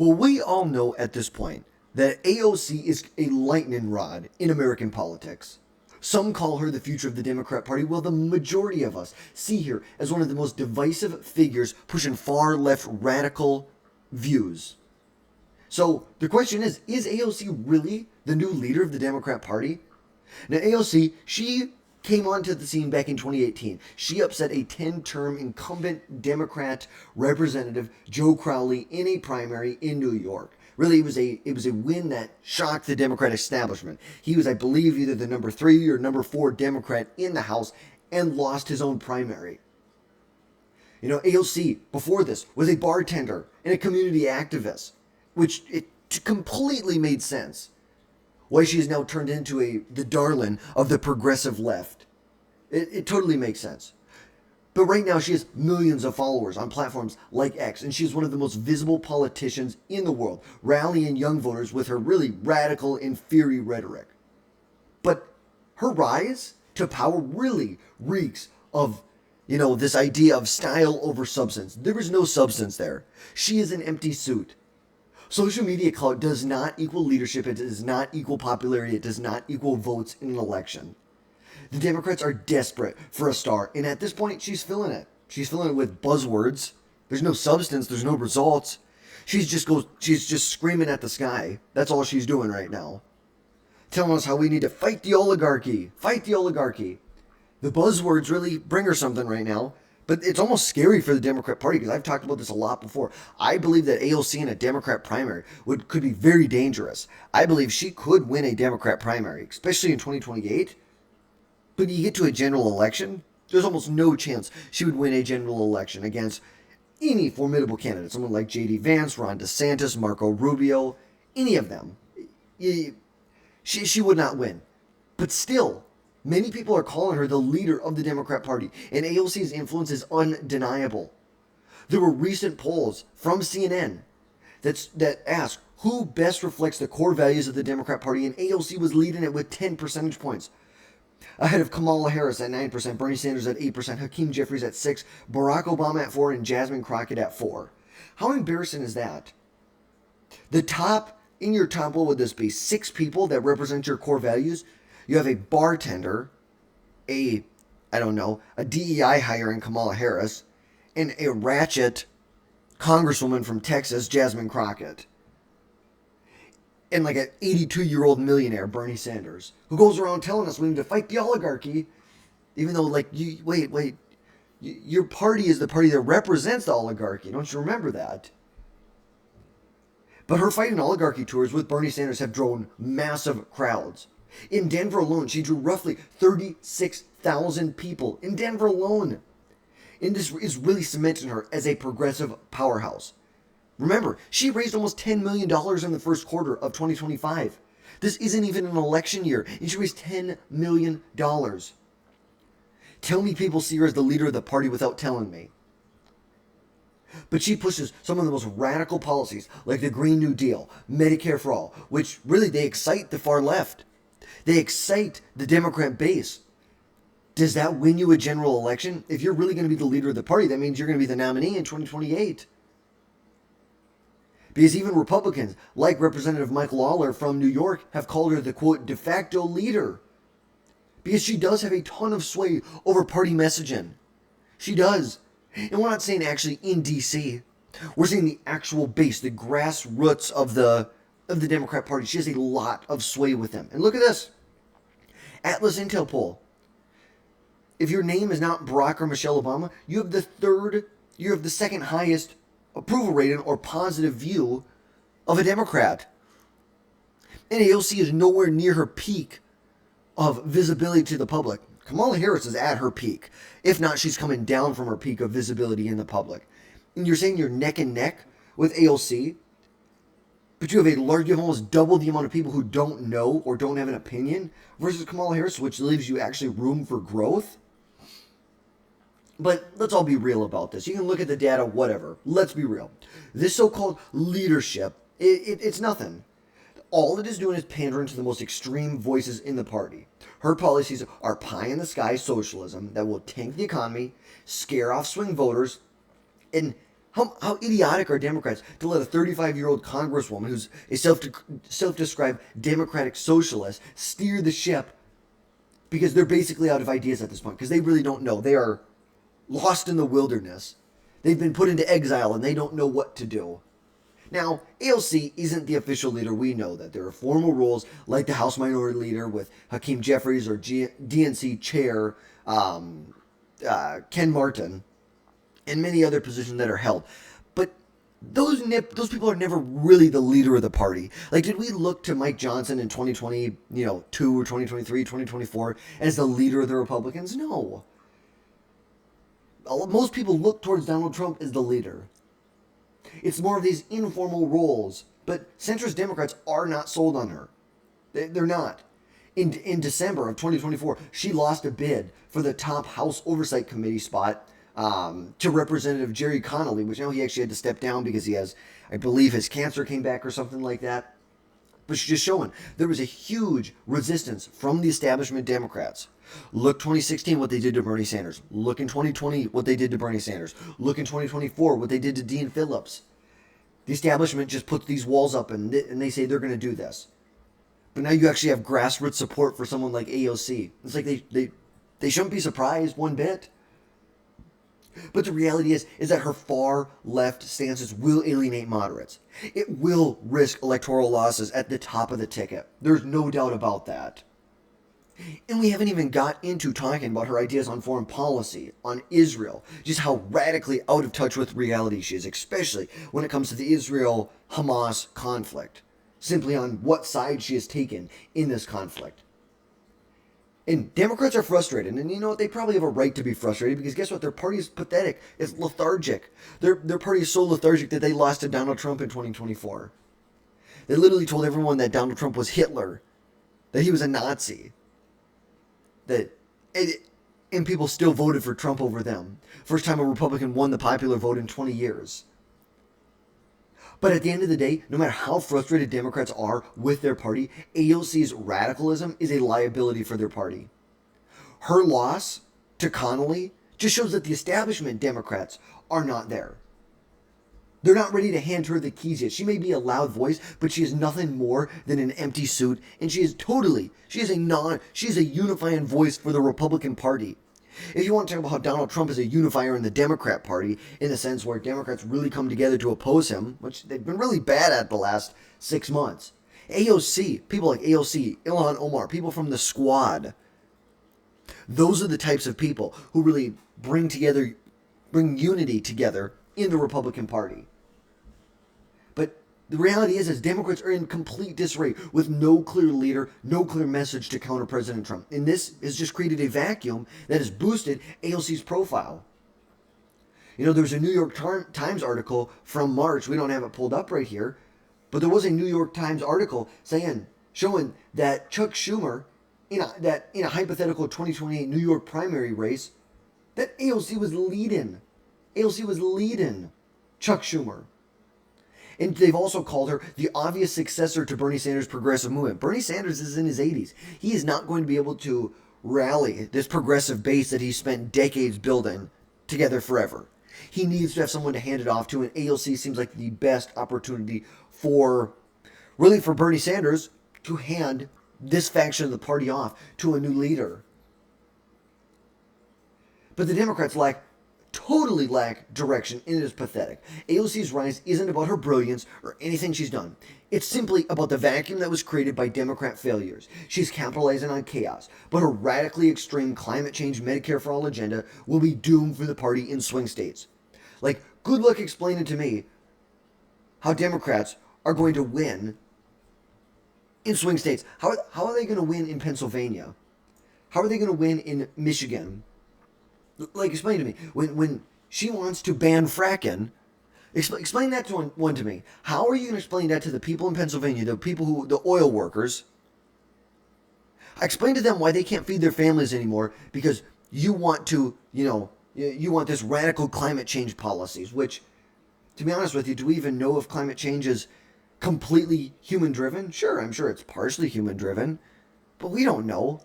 Well, we all know at this point that AOC is a lightning rod in American politics. Some call her the future of the Democrat Party, while the majority of us see her as one of the most divisive figures pushing far left radical views. So the question is AOC really the new leader of the Democrat Party? Now, AOC, she came onto the scene back in 2018. She upset a 10-term incumbent Democrat representative, Joe Crowley, in a primary in New York. Really, it was a win that shocked the Democrat establishment. He was, I believe, either the number 3 or number 4 Democrat in the House and lost his own primary. You know, AOC, before this, was a bartender and a community activist, which it completely made sense. Why she has now turned into the darling of the progressive left. It totally makes sense. But right now she has millions of followers on platforms like X, and she's one of the most visible politicians in the world, rallying young voters with her really radical and fiery rhetoric. But her rise to power really reeks of, this idea of style over substance. There is no substance there. She is an empty suit. Social media clout does not equal leadership. It does not equal popularity. It does not equal votes in an election. The Democrats are desperate for a star, and at this point, she's filling it. She's filling it with buzzwords. There's no substance. There's no results. She's just screaming at the sky. That's all she's doing right now. Telling us how we need to fight the oligarchy. Fight the oligarchy. The buzzwords really bring her something right now. But it's almost scary for the Democrat Party because I've talked about this a lot before. I believe that AOC in a Democrat primary could be very dangerous. I believe she could win a Democrat primary, especially in 2028. But you get to a general election, there's almost no chance she would win a general election against any formidable candidate. Someone like J.D. Vance, Ron DeSantis, Marco Rubio, any of them. She would not win. But still, many people are calling her the leader of the Democrat Party, and AOC's influence is undeniable. There were recent polls from CNN that asked who best reflects the core values of the Democrat Party, and AOC was leading it with 10 percentage points. Ahead of Kamala Harris at 9%, Bernie Sanders at 8%, Hakeem Jeffries at 6%, Barack Obama at 4%, and Jasmine Crockett at 4%. How embarrassing is that? In your top, what would this be? 6 people that represent your core values? You have a bartender, a DEI hire in Kamala Harris, and a ratchet congresswoman from Texas, Jasmine Crockett. And like an 82-year-old millionaire, Bernie Sanders, who goes around telling us we need to fight the oligarchy, even though, your party is the party that represents the oligarchy. Don't you remember that? But her fighting oligarchy tours with Bernie Sanders have drawn massive crowds. In Denver alone, she drew roughly 36,000 people. In Denver alone. And this is really cementing her as a progressive powerhouse. Remember, she raised almost $10 million in the first quarter of 2025. This isn't even an election year, and she raised $10 million. Tell me people see her as the leader of the party without telling me. But she pushes some of the most radical policies, like the Green New Deal, Medicare for All, which really they excite the far left. They excite the Democrat base. Does that win you a general election? If you're really going to be the leader of the party, that means you're going to be the nominee in 2028. Because even Republicans, like Representative Mike Lawler from New York, have called her the, quote, de facto leader. Because she does have a ton of sway over party messaging. She does. And we're not saying actually in D.C. We're saying the actual base, the grassroots of the Democrat Party. She has a lot of sway with them. And look at this. Atlas Intel poll. If your name is not Barack or Michelle Obama, you have the second highest approval rating or positive view of a Democrat. And AOC is nowhere near her peak of visibility to the public. Kamala Harris is at her peak. If not, she's coming down from her peak of visibility in the public. And you're saying you're neck and neck with AOC, but you have almost double the amount of people who don't know or don't have an opinion versus Kamala Harris, which leaves you actually room for growth. But let's all be real about this. You can look at the data, whatever. Let's be real. This so-called leadership, it's nothing. All it is doing is pandering to the most extreme voices in the party. Her policies are pie-in-the-sky socialism that will tank the economy, scare off swing voters, and How idiotic are Democrats to let a 35-year-old congresswoman who's a self-described democratic socialist steer the ship because they're basically out of ideas at this point because they really don't know. They are lost in the wilderness. They've been put into exile and they don't know what to do. Now, AOC isn't the official leader. We know that. There are formal roles like the House Minority Leader with Hakeem Jeffries or DNC Chair Ken Martin and many other positions that are held. But those people are never really the leader of the party. Like, did we look to Mike Johnson in 2022 or 2023, 2024 as the leader of the Republicans? No. Most people look towards Donald Trump as the leader. It's more of these informal roles, but centrist Democrats are not sold on her. They're not. In December of 2024, she lost a bid for the top House Oversight Committee spot to Representative Jerry Connolly, which now he actually had to step down because he has, I believe, his cancer came back or something like that. But she's just showing there was a huge resistance from the establishment Democrats. Look 2016 what they did to Bernie Sanders. Look in 2020 what they did to Bernie Sanders. Look in 2024 what they did to Dean Phillips. The establishment just puts these walls up and they say they're going to do this. But now you actually have grassroots support for someone like AOC. It's like they shouldn't be surprised one bit. But the reality is that her far left stances will alienate moderates. It will risk electoral losses at the top of the ticket. There's no doubt about that. And we haven't even got into talking about her ideas on foreign policy, on Israel, just how radically out of touch with reality she is, especially when it comes to the Israel-Hamas conflict, simply on what side she has taken in this conflict. And Democrats are frustrated, and you know what? They probably have a right to be frustrated because guess what? Their party is pathetic. It's lethargic. Their party is so lethargic that they lost to Donald Trump in 2024. They literally told everyone that Donald Trump was Hitler, that he was a Nazi. And people still voted for Trump over them. First time a Republican won the popular vote in 20 years. But at the end of the day, no matter how frustrated Democrats are with their party, AOC's radicalism is a liability for their party. Her loss to Connolly just shows that the establishment Democrats are not there. They're not ready to hand her the keys yet. She may be a loud voice, but she is nothing more than an empty suit, and she is a unifying voice for the Republican Party. If you want to talk about how Donald Trump is a unifier in the Democrat Party, in the sense where Democrats really come together to oppose him, which they've been really bad at the last 6 months. AOC, people like AOC, Ilhan Omar, people from the Squad, those are the types of people who really bring unity together in the Republican Party. But the reality is Democrats are in complete disarray with no clear leader, no clear message to counter President Trump. And this has just created a vacuum that has boosted AOC's profile. You know, there's a New York Times article from March. We don't have it pulled up right here. But there was a New York Times article showing that Chuck Schumer, in a hypothetical 2028 New York primary race, that AOC was leading. AOC was leading Chuck Schumer. And they've also called her the obvious successor to Bernie Sanders' progressive movement. Bernie Sanders is in his 80s. He is not going to be able to rally this progressive base that he spent decades building together forever. He needs to have someone to hand it off to, and AOC seems like the best opportunity for Bernie Sanders to hand this faction of the party off to a new leader. But the Democrats totally lack direction, and it is pathetic. AOC's rise isn't about her brilliance or anything she's done. It's simply about the vacuum that was created by Democrat failures. She's capitalizing on chaos, but her radically extreme climate change Medicare for All agenda will be doomed for the party in swing states. Good luck explaining to me how Democrats are going to win in swing states. How are they going to win in Pennsylvania? How are they going to win in Michigan? Explain to me. When she wants to ban fracking, explain that to one to me. How are you going to explain that to the people in Pennsylvania, the oil workers? Explain to them why they can't feed their families anymore because you want this radical climate change policies, which, to be honest with you, do we even know if climate change is completely human-driven? Sure, I'm sure it's partially human-driven, but we don't know.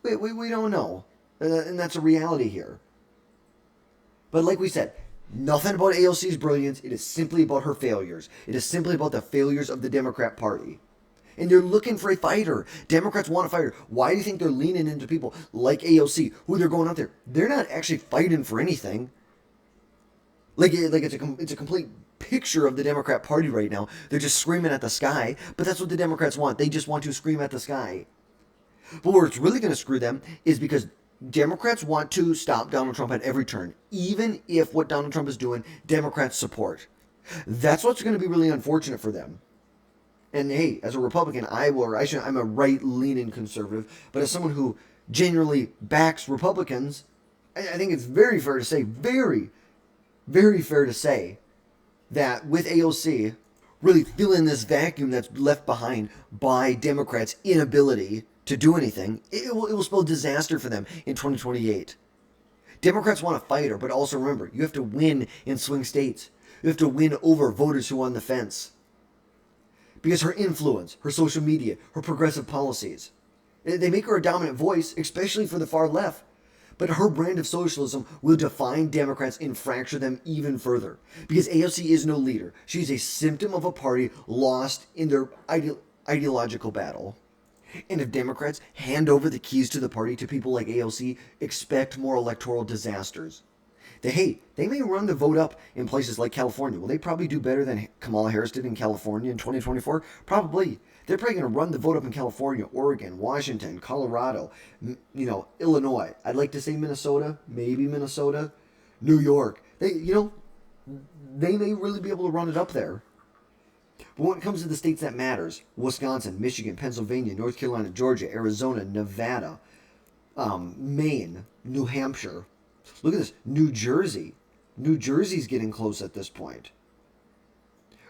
We don't know. And that's a reality here. But like we said, Nothing about AOC's brilliance. It is simply about her failures. It is simply about the failures of the Democrat Party. And they're looking for a fighter. Democrats want a fighter. Why do you think they're leaning into people like AOC, who they're going out there? They're not actually fighting for anything. It's a complete picture of the Democrat Party right now. They're just screaming at the sky, but that's what the Democrats want. They just want to scream at the sky. But where it's really going to screw them is because Democrats want to stop Donald Trump at every turn, even if what Donald Trump is doing, Democrats support. That's what's going to be really unfortunate for them. And hey, as a Republican, I'm a right-leaning conservative, but as someone who genuinely backs Republicans, I think it's very fair to say, very, very fair to say, that with AOC really filling this vacuum that's left behind by Democrats' inability to do anything, it will spell disaster for them in 2028. Democrats want a fighter, but also remember, you have to win in swing states. You have to win over voters who are on the fence. Because her influence, her social media, her progressive policies, they make her a dominant voice, especially for the far left. But her brand of socialism will define Democrats and fracture them even further. Because AOC is no leader. She's a symptom of a party lost in their ideological battle. And if Democrats hand over the keys to the party to people like AOC, expect more electoral disasters. They may run the vote up in places like California. Will they probably do better than Kamala Harris did in California in 2024? Probably. They're probably going to run the vote up in California, Oregon, Washington, Colorado, Illinois. I'd like to say Minnesota, maybe Minnesota, New York. They may really be able to run it up there. But when it comes to the states that matters, Wisconsin, Michigan, Pennsylvania, North Carolina, Georgia, Arizona, Nevada, Maine, New Hampshire. Look at this. New Jersey. New Jersey's getting close at this point.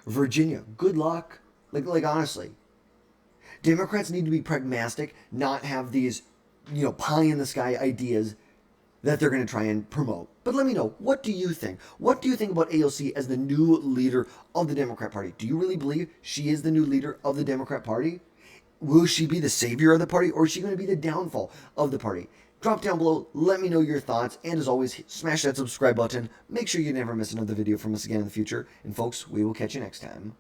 Virginia. Good luck. Like honestly. Democrats need to be pragmatic, not have these, pie-in-the-sky ideas that they're going to try and promote. But let me know, what do you think? What do you think about AOC as the new leader of the Democrat Party? Do you really believe she is the new leader of the Democrat Party? Will she be the savior of the party, or is she going to be the downfall of the party? Drop down below, let me know your thoughts, and as always, smash that subscribe button. Make sure you never miss another video from us again in the future. And folks, we will catch you next time.